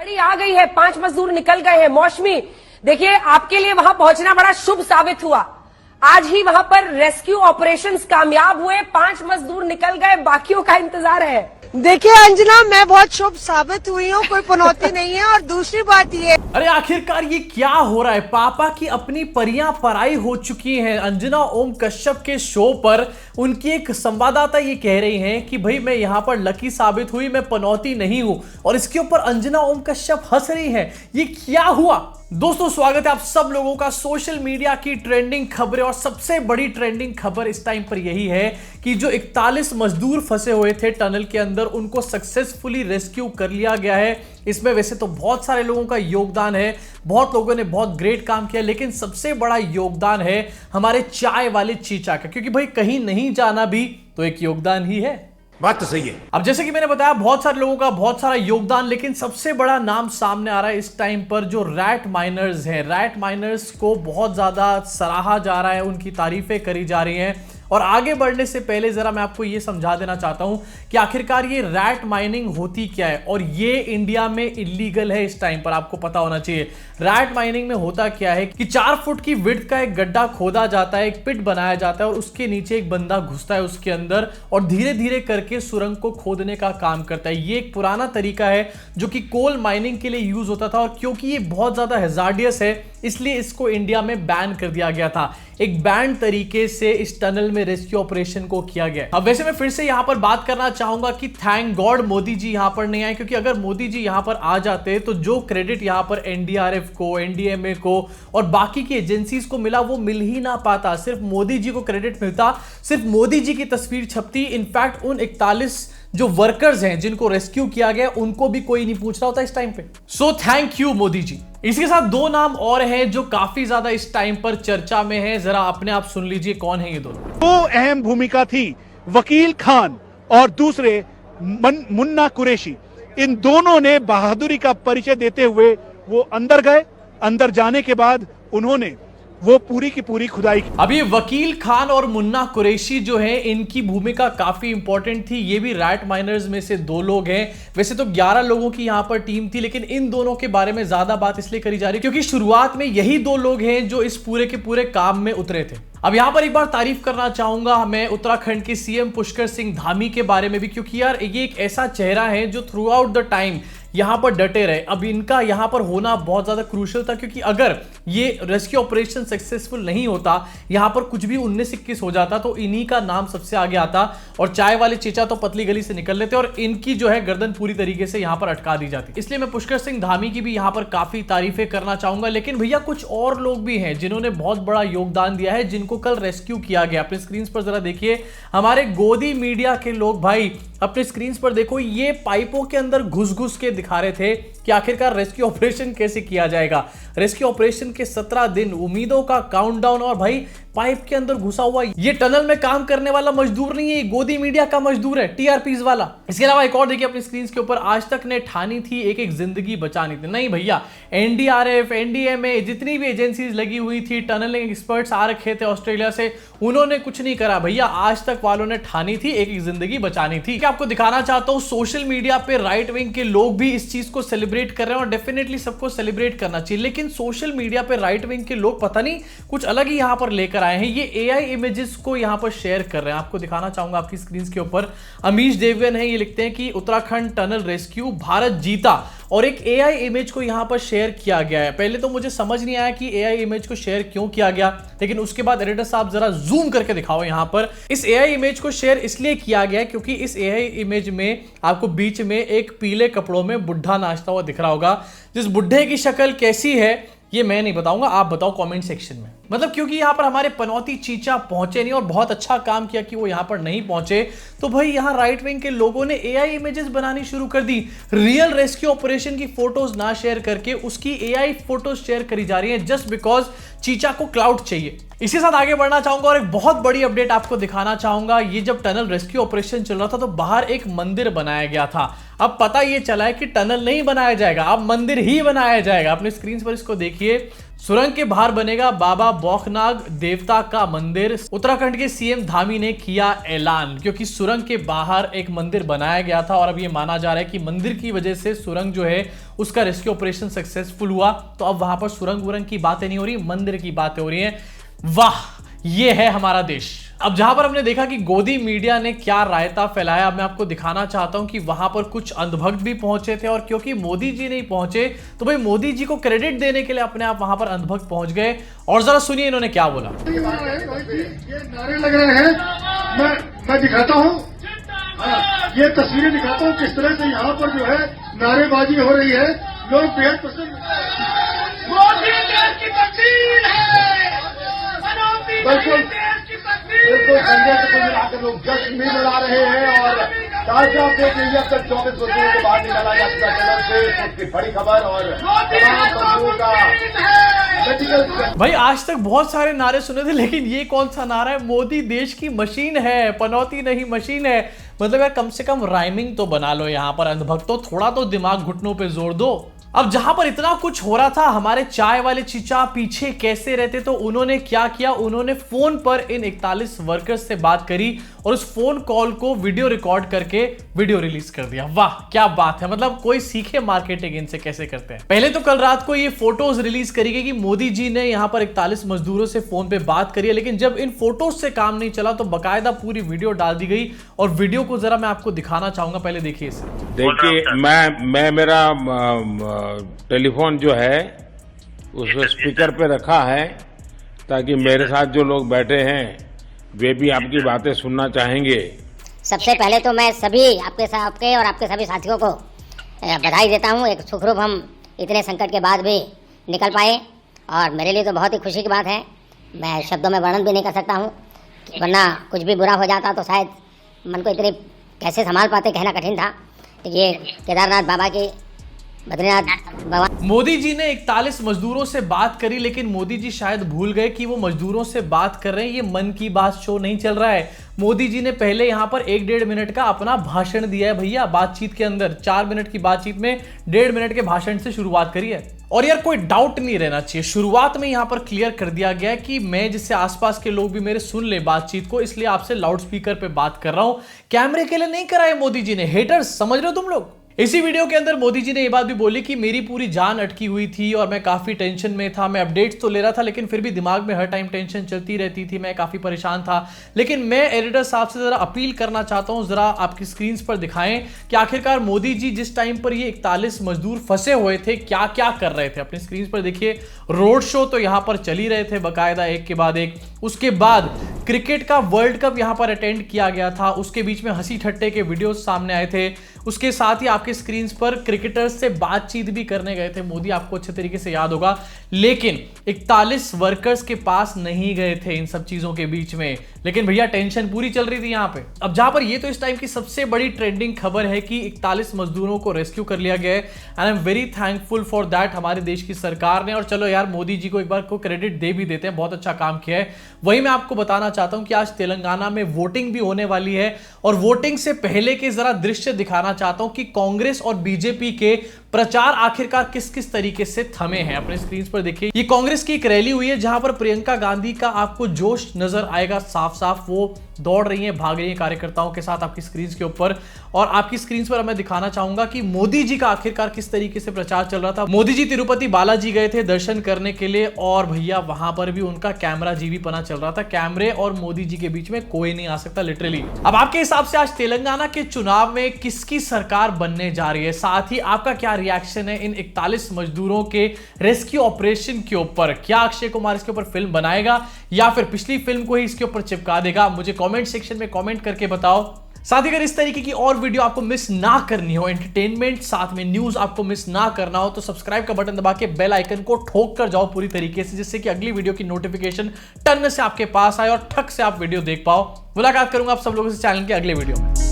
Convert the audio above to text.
गाड़ी आ गई है, 5 मजदूर निकल गए हैं। मौसमी, देखिए आपके लिए वहां पहुंचना बड़ा शुभ साबित हुआ। आज ही वहां पर रेस्क्यू ऑपरेशंस कामयाब हुए, 5 मजदूर निकल गए, बाकियों का इंतजार है। देखिए अंजना, मैं बहुत शुभ साबित हुई हूँ, कोई पनौती नहीं है। और दूसरी बात ये, अरे आखिरकार ये क्या हो रहा है? पापा की अपनी परियां पराई हो चुकी हैं। अंजना ओम कश्यप के शो पर उनकी एक संवाददाता ये कह रही हैं कि भाई मैं यहां पर लकी साबित हुई, मैं पनौती नहीं हूं। और इसके ऊपर अंजना ओम कश्यप हंस रही हैं। ये क्या हुआ? दोस्तों स्वागत है आप सब लोगों का सोशल मीडिया की ट्रेंडिंग खबरें। और सबसे बड़ी ट्रेंडिंग खबर इस टाइम पर यही है कि जो 41 मजदूर फंसे हुए थे टनल के अंदर, उनको सक्सेसफुली रेस्क्यू कर लिया गया है। इसमें वैसे तो बहुत सारे लोगों का योगदान है, बहुत लोगों ने बहुत ग्रेट काम किया, लेकिन सबसे बड़ा योगदान है हमारे चाय वाले चीचा का, क्योंकि भाई कहीं नहीं जाना भी तो एक योगदान ही है। बात तो सही है। अब जैसे कि मैंने बताया बहुत सारे लोगों का बहुत सारा योगदान, लेकिन सबसे बड़ा नाम सामने आ रहा है इस टाइम पर जो रैट माइनर्स हैं। रैट माइनर्स को बहुत ज्यादा सराहा जा रहा है, उनकी तारीफें करी जा रही हैं। और आगे बढ़ने से पहले जरा मैं आपको यह समझा देना चाहता हूं कि आखिरकार ये रैट माइनिंग होती क्या है और ये इंडिया में इलीगल है इस टाइम पर, आपको पता होना चाहिए। रैट माइनिंग में होता क्या है कि 4 फुट की विड्थ का एक गड्ढा खोदा जाता है, एक पिट बनाया जाता है और उसके नीचे एक बंदा घुसता है उसके अंदर और धीरे धीरे करके सुरंग को खोदने का काम करता है। ये एक पुराना तरीका है जो कि कोल माइनिंग के लिए यूज होता था, और क्योंकि ये बहुत ज्यादा हैजार्डियस है इसलिए इसको इंडिया में बैन कर दिया गया था। एक बैन तरीके से इस टनल में रेस्क्यू ऑपरेशन को किया गया। अब वैसे मैं फिर से यहां पर बात करना चाहूंगा कि थैंक गॉड मोदी जी यहां पर नहीं आए, क्योंकि अगर मोदी जी यहां पर आ जाते तो जो क्रेडिट यहां पर एनडीआरएफ को, एनडीएमए को और बाकी की एजेंसीज को मिला वो मिल ही ना पाता। सिर्फ मोदी जी को क्रेडिट मिलता, सिर्फ मोदी जी की तस्वीर छपती। इनफैक्ट उन 41 जो वर्कर्स हैं जिनको रेस्क्यू किया गया उनको भी कोई नहीं पूछ रहा होता इस टाइम पे। So thank you Modi ji. इसके साथ 2 नाम और हैं जो काफी ज्यादा इस टाइम पर चर्चा में हैं, जरा अपने आप सुन लीजिए कौन है ये दोनों। तो अहम भूमिका थी वकील खान और दूसरे मुन्ना कुरैशी। इन दोनों ने बहादुरी का परिचय देते हुए वो अंदर गए। अंदर जाने के बाद उन्होंने वो पूरी की पूरी खुदाई की। अब ये वकील खान और मुन्ना कुरैशी जो है इनकी भूमिका काफी इंपॉर्टेंट थी। ये भी रैट माइनर्स में से 2 लोग हैं। वैसे तो 11 लोगों की यहां पर टीम थी, लेकिन इन दोनों के बारे में ज्यादा बात इसलिए करी जा रही है क्योंकि शुरुआत में यही 2 लोग हैं जो इस पूरे के पूरे काम में उतरे थे। अब यहां पर एक बार तारीफ करना चाहूंगा मैं उत्तराखंड के सीएम पुष्कर सिंह धामी के बारे में भी, क्योंकि यार ये एक ऐसा चेहरा है जो थ्रू आउट द टाइम यहां पर डटे रहे। अब इनका यहां पर होना बहुत ज्यादा क्रूशियल था, क्योंकि अगर ये रेस्क्यू ऑपरेशन सक्सेसफुल नहीं होता, यहां पर कुछ भी 19-21 हो जाता तो इन्हीं का नाम सबसे आगे आता और चाय वाले चीचा तो पतली गली से निकल लेते और इनकी जो है गर्दन पूरी तरीके से यहां पर अटका दी जाती। इसलिए मैं पुष्कर सिंह धामी की भी यहां पर काफी तारीफें करना चाहूंगा। लेकिन भैया कुछ और लोग भी हैं जिन्होंने बहुत बड़ा योगदान दिया है, जिनको कल रेस्क्यू किया गया। अपने स्क्रीन पर जरा देखिए, हमारे गोदी मीडिया के लोग भाई अपने स्क्रीन पर देखो, ये पाइपों के अंदर घुस घुस के दिखा रहे थे कि आखिरकार रेस्क्यू ऑपरेशन कैसे किया जाएगा। रेस्क्यू ऑपरेशन के 17 दिन, उम्मीदों का काउंटडाउन, और भाई पाइप के अंदर घुसा हुआ ये टनल में काम करने वाला मजदूर नहीं है, गोदी मीडिया का मजदूर है, टीआरपीज वाला। इसके अलावा एक और देखिए अपनी स्क्रीन के ऊपर, आज तक ने ठानी थी एक एक जिंदगी बचानी थी। नहीं भैया, एनडीआरएफ, एनडीएमए, जितनी भी एजेंसीज लगी हुई थी, टनलिंग एक्सपर्ट्स आ रखे थे ऑस्ट्रेलिया से, उन्होंने कुछ नहीं करा भैया। आज तक वालों ने ठानी थी एक एक जिंदगी बचानी थी। आपको दिखाना चाहता हूं सोशल मीडिया पे राइट विंग के लोग भी इस चीज को सेलिब्रेट कर रहे हैं और डेफिनेटली सबको सेलिब्रेट करना चाहिए, लेकिन सोशल मीडिया पे राइट विंग के लोग पता नहीं कुछ अलग ही यहां पर लेकर आए हैं। ये एआई इमेजेस को यहां पर शेयर कर रहे हैं। आपको दिखाना चाहूंगा आपकी स्क्रीन के ऊपर, अमीश देवगन है, ये लिखते हैं कि उत्तराखंड टनल रेस्क्यू, भारत जीता, और एक एआई इमेज को यहां पर शेयर किया गया है। पहले तो मुझे समझ नहीं आया कि एआई इमेज को शेयर क्यों किया गया, लेकिन उसके बाद एडिटर साहब जरा जूम करके दिखाओ। यहां पर इस एआई इमेज को शेयर इसलिए किया गया है क्योंकि इस एआई इमेज में आपको बीच में एक पीले कपड़ों में बुढ़ा नाचता हुआ दिख रहा होगा। जिस बुढ़े की शक्ल कैसी है ये मैं नहीं बताऊंगा, आप बताओ कमेंट सेक्शन में। मतलब क्योंकि यहां पर हमारे पनौती चीचा पहुंचे नहीं और बहुत अच्छा काम किया कि वो यहां पर नहीं पहुंचे, तो भाई यहां राइट विंग के लोगों ने एआई इमेजेस बनानी शुरू कर दी। रियल रेस्क्यू ऑपरेशन की फोटोज ना शेयर करके उसकी एआई फोटोज शेयर करी जा रही हैं जस्ट बिकॉज चीचा को क्लाउड चाहिए। इसके साथ आगे बढ़ना चाहूंगा और एक बहुत बड़ी अपडेट आपको दिखाना चाहूंगा। ये जब टनल रेस्क्यू ऑपरेशन चल रहा था तो बाहर एक मंदिर बनाया गया था। अब पता ये चला है कि टनल नहीं बनाया जाएगा, अब मंदिर ही बनाया जाएगा। अपने स्क्रीन पर इसको देखिए, सुरंग के बाहर बनेगा बाबा बौखनाग देवता का मंदिर। उत्तराखंड के सीएम धामी ने किया ऐलान, क्योंकि सुरंग के बाहर एक मंदिर बनाया गया था और अब ये माना जा रहा है कि मंदिर की वजह से सुरंग जो है उसका रेस्क्यू ऑपरेशन सक्सेसफुल हुआ। तो अब वहां पर सुरंग वुरंग की बातें नहीं हो रही, मंदिर की बातें हो रही हैं। वाह, ये है हमारा देश। अब जहां पर हमने देखा कि गोदी मीडिया ने क्या रायता फैलाया, अब मैं आपको दिखाना चाहता हूं कि वहां पर कुछ अंधभक्त भी पहुंचे थे और क्योंकि मोदी जी नहीं पहुंचे तो भाई मोदी जी को क्रेडिट देने के लिए अपने आप वहां पर अंधभक्त पहुंच गए। और जरा सुनिए इन्होंने क्या बोला। ये नारे लग रहे हैं, मैं दिखाता हूँ, ये तस्वीरें दिखाता हूँ किस तरह से यहाँ पर जो है नारेबाजी हो रही है। लोग बेहद पसंद, मोदी देश की तस्वीर है, बिल्कुल संजय से कुल मिलाकर लोग जश्न भी मना रहे हैं। और ताजा अपडेट यही, अब तक 24 मजदूरों को बाहर निकाला जा चुका है से, इसकी बड़ी खबर। और तमाम मजदूरों का भाई आज तक बहुत सारे नारे सुने थे, लेकिन ये कौन सा नारा है? मोदी देश की मशीन है, पनौती नहीं मशीन है। मतलब यार कम से कम राइमिंग तो बना लो यहाँ पर अंधभक्तों, थोड़ा तो दिमाग घुटनों पे जोर दो। अब जहां पर इतना कुछ हो रहा था, हमारे चाय वाले चीचा पीछे कैसे रहते, तो उन्होंने क्या किया, उन्होंने फोन पर इन 41 वर्कर्स से बात करी और उस फोन कॉल को वीडियो रिकॉर्ड करके वीडियो रिलीज कर दिया। वाह क्या बात है, मतलब कोई सीखे मार्केटिंग इनसे कैसे करते हैं। पहले तो कल रात को ये फोटोज रिलीज करी गई कि मोदी जी ने यहाँ पर 41 मजदूरों से फोन पे बात करी है, लेकिन जब इन फोटोज से काम नहीं चला तो बकायदा पूरी वीडियो डाल दी गई। और वीडियो को जरा मैं आपको दिखाना चाहूंगा, पहले देखिए इसे। देखिए मैं मेरा टेलीफोन जो है उस स्पीकर पे रखा है ताकि मेरे साथ जो लोग बैठे हैं वे भी आपकी बातें सुनना चाहेंगे। सबसे पहले तो मैं सभी आपके और आपके सभी साथियों को बधाई देता हूं। एक सुखरूप हम इतने संकट के बाद भी निकल पाए और मेरे लिए तो बहुत ही खुशी की बात है। मैं शब्दों में वर्णन भी नहीं कर सकता हूं, वरना कुछ भी बुरा हो जाता तो शायद मन को इतने कैसे संभाल पाते, कहना कठिन था। ये केदारनाथ बाबा की, बद्रीनाथ बाबा। मोदी जी ने 41 मजदूरों से बात करी, लेकिन मोदी जी शायद भूल गए कि वो मजदूरों से बात कर रहे हैं। ये मन की बात शो नहीं चल रहा है। मोदी जी ने पहले यहां पर 1-1.5 मिनट का अपना भाषण दिया है भैया। बातचीत के अंदर 4 मिनट की बातचीत में 1.5 मिनट के भाषण से शुरुआत करी है। और यार कोई डाउट नहीं रहना चाहिए, शुरुआत में यहां पर क्लियर कर दिया गया है कि मैं जिससे आसपास के लोग भी मेरे सुन ले बातचीत को, इसलिए आपसे लाउड स्पीकर पे बात कर रहा हूं। कैमरे के लिए नहीं कराए मोदी जी ने। हेटर्स समझ रहे हो तुम लोग। इसी वीडियो के अंदर मोदी जी ने यह बात भी बोली कि मेरी पूरी जान अटकी हुई थी और मैं काफी टेंशन में था। मैं अपडेट्स तो ले रहा था लेकिन फिर भी दिमाग में हर टाइम टेंशन चलती रहती थी, मैं काफी परेशान था। लेकिन मैं एडिटर साहब से जरा अपील करना चाहता हूं, जरा आपकी स्क्रीन पर दिखाएं कि आखिरकार मोदी जी जिस टाइम पर ये 41 मजदूर फंसे हुए थे क्या क्या कर रहे थे। अपनी स्क्रीन पर देखिए, रोड शो तो यहां पर चल ही रहे थे बकायदा एक के बाद एक। उसके बाद क्रिकेट का वर्ल्ड कप यहां पर अटेंड किया गया था, उसके बीच में हंसी ठट्टे के वीडियो सामने आए थे। उसके साथ ही आपके स्क्रीन पर क्रिकेटर्स से बातचीत भी करने गए थे मोदी, आपको अच्छे तरीके से याद होगा। लेकिन 41 वर्कर्स के पास नहीं गए थे इन सब चीजों के बीच में, लेकिन भैया टेंशन पूरी चल रही थी यहां पे। अब जहां पर ये तो इस टाइम की सबसे बड़ी ट्रेंडिंग खबर है कि 41 मजदूरों को रेस्क्यू कर लिया गया है and I am very thankful for that हमारे देश की सरकार ने। और चलो यार मोदी जी को एक बार को क्रेडिट दे भी देते हैं, बहुत अच्छा काम किया है। वही मैं आपको बताना चाहता हूं कि आज तेलंगाना में वोटिंग भी होने वाली है और वोटिंग से पहले के जरा दृश्य दिखाना चाहता हूं कि कांग्रेस और बीजेपी के प्रचार आखिरकार किस किस तरीके से थमे हैं। अपने स्क्रीन पर देखिए, ये कांग्रेस की एक रैली हुई है जहां पर प्रियंका गांधी का आपको जोश नजर आएगा साफ साफ। वो दौड़ रही हैं, भाग रही हैं कार्यकर्ताओं के साथ आपकी स्क्रीन के ऊपर। और आपकी स्क्रीन पर मैं दिखाना चाहूंगा कि मोदी जी का आखिरकार किस तरीके से प्रचार चल रहा था। मोदी जी तिरुपति बालाजी गए थे दर्शन करने के लिए और भैया वहां पर भी उनका कैमरा जीवी पना चल रहा था। कैमरे और मोदी जी के बीच में कोई नहीं आ सकता लिटरली। अब आपके हिसाब से आज तेलंगाना के चुनाव में किसकी सरकार बनने जा रही है, साथ ही आपका क्या रिएक्शन है इन 41 मजदूरों के रेस्क्यू ऑपरेशन के ऊपर? क्या अक्षय कुमार इसके ऊपर फिल्म बनाएगा या फिर पिछली फिल्म को ही इसके ऊपर चिपका देगा? मुझे कमेंट सेक्शन में कमेंट करके बताओ। साथ ही अगर इस तरीके की और वीडियो आपको मिस ना करनी हो, एंटरटेनमेंट साथ में न्यूज आपको मिस ना करना हो, तो सब्सक्राइब का बटन दबा के बेल आइकन को ठोक कर जाओ पूरी तरीके से, जिससे कि अगली वीडियो की नोटिफिकेशन टन से आपके पास आए और ठक से आप वीडियो देख पाओ। मुलाकात करूंगा आप सब लोगों से चैनल के अगले वीडियो में।